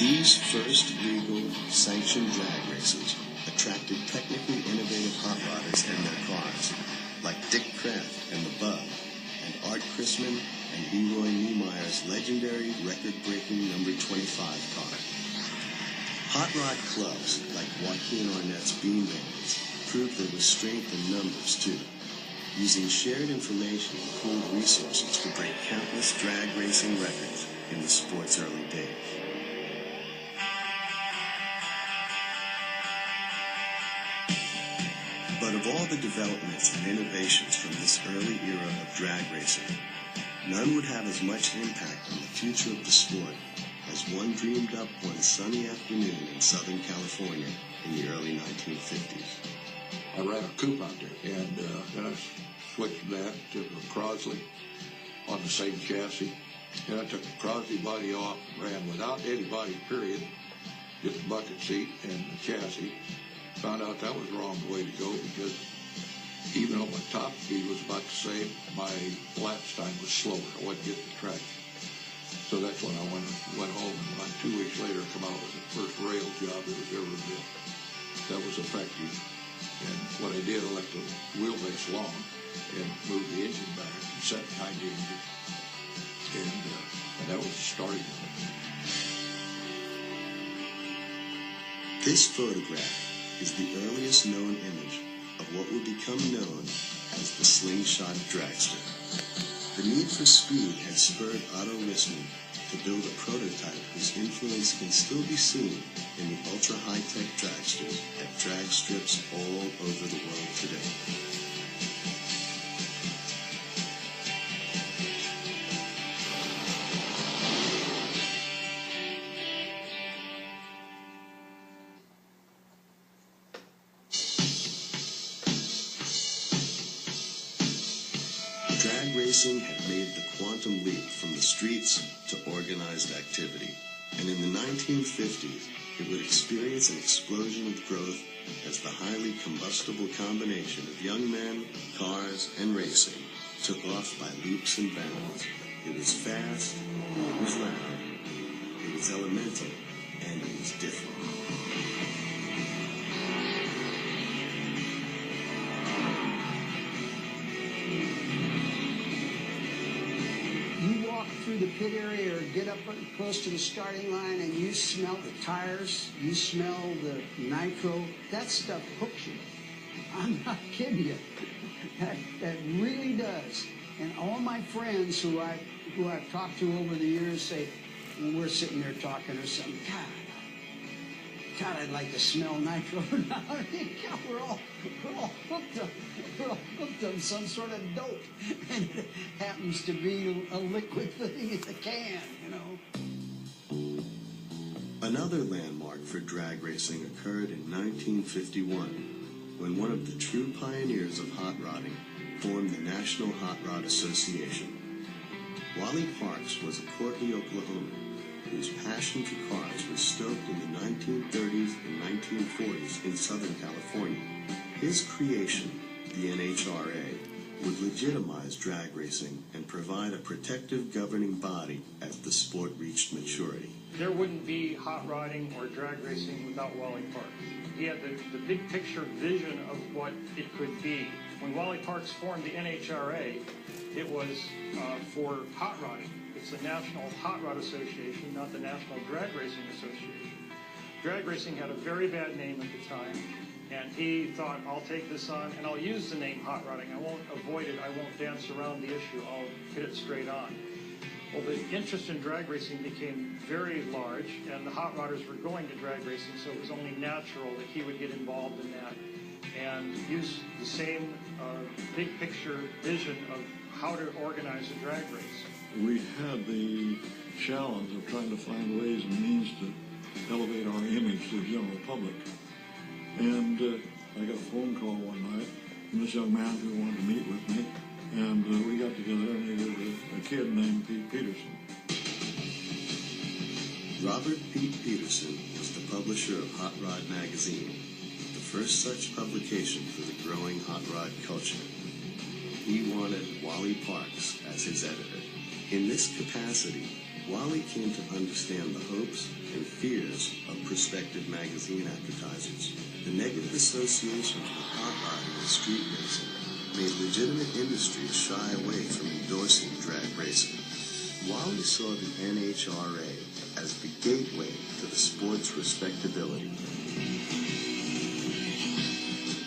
These first legal, sanctioned drag races attracted technically innovative hot rodders and their cars, like Dick Kraft and the Bug, and Art Chrisman and Leroy Niemeyer's legendary record-breaking number 25 car. Hot rod clubs like Joaquin Arnett's Bean Bandits proved there was strength in numbers too, using shared information and pooled resources to break countless drag racing records in the sport's early days. But of all the developments and innovations from this early era of drag racing, none would have as much impact on the future of the sport as one dreamed up one sunny afternoon in Southern California in the early 1950s. I ran a coupe out there, and then I switched that to a Crosley on the same chassis. And I took the Crosley body off and ran without any body, period, just a bucket seat and the chassis. Found out that was the wrong way to go because even though my top speed was about the same, my lapse time was slower. I wasn't getting the traction. So that's when I went home, and about 2 weeks later, come out with the first rail job that was ever built. That was effective. And what I did, I left the wheelbase long and moved the engine back and set behind the engine. And that was the starting of it. This photograph is the earliest known image of what would become known as the slingshot dragster. The need for speed had spurred Otto Lissman to build a prototype whose influence can still be seen in the ultra-high-tech dragsters at drag strips all over the world today. Drag racing had made the quantum leap from the streets to organized activity, and in the 1950s, it would experience an explosion of growth as the highly combustible combination of young men, cars, and racing took off by leaps and bounds. It was fast, it was loud, it was elemental, and it was different. Through the pit area or get up close to the starting line and you smell the tires, you smell the nitro, that stuff hooks you. I'm not kidding you. That really does. And all my friends who I've talked to over the years say, when we're sitting there talking or something, God, I'd like to smell nitro now. God, we're all hooked up. We're all hooked on some sort of dope. And it happens to be a liquid thing in the can, you know. Another landmark for drag racing occurred in 1951, when one of the true pioneers of hot rodding formed the National Hot Rod Association. Wally Parks was a Corky, Oklahoman, whose passion for cars was stoked in the 1930s and 1940s in Southern California. His creation, the NHRA, would legitimize drag racing and provide a protective governing body as the sport reached maturity. There wouldn't be hot rodding or drag racing without Wally Parks. He had the big picture vision of what it could be. When Wally Parks formed the NHRA, it was for hot rodding. It's the National Hot Rod Association, not the National Drag Racing Association. Drag racing had a very bad name at the time, and he thought, I'll take this on, and I'll use the name hot rodding. I won't avoid it. I won't dance around the issue. I'll hit it straight on. Well, the interest in drag racing became very large, and the hot rodders were going to drag racing, so it was only natural that he would get involved in that and use the same big picture vision of how to organize a drag race. We had the challenge of trying to find ways and means to elevate our image to the general public. And I got a phone call one night from this young man who wanted to meet with me. And we got together and he was a kid named Pete Peterson. Robert Pete Peterson was the publisher of Hot Rod Magazine, the first such publication for the growing hot rod culture. He wanted Wally Parks as his editor. In this capacity, Wally came to understand the hopes and fears of prospective magazine advertisers. The negative associations with hot rodding and street racing made legitimate industries shy away from endorsing drag racing. Wally saw the NHRA as the gateway to the sport's respectability.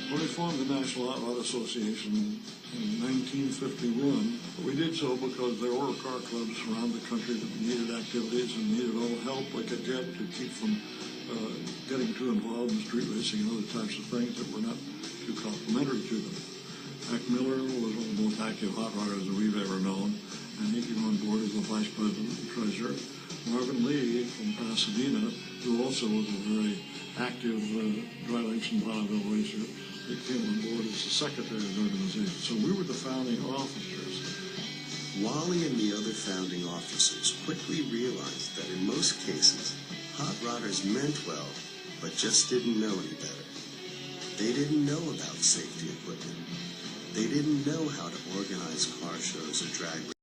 When we formed the National Hot Rod Association in 1951, we did so because there were car clubs around the country that needed activities and needed all the help we could get to keep from getting too involved in street racing and other types of things that were not too complimentary to them. Hack Miller was one of the most active hot rodders that we've ever known, and he came on board as the vice president and treasurer. Marvin Lee from Pasadena, who also was a very active dry lakes and vaudeville racer, he came on board as the secretary of the organization. So we were the founding officers. Wally and the other founding officers quickly realized that in most cases, hot rodders meant well, but just didn't know any better. They didn't know about safety equipment. They didn't know how to organize car shows or drag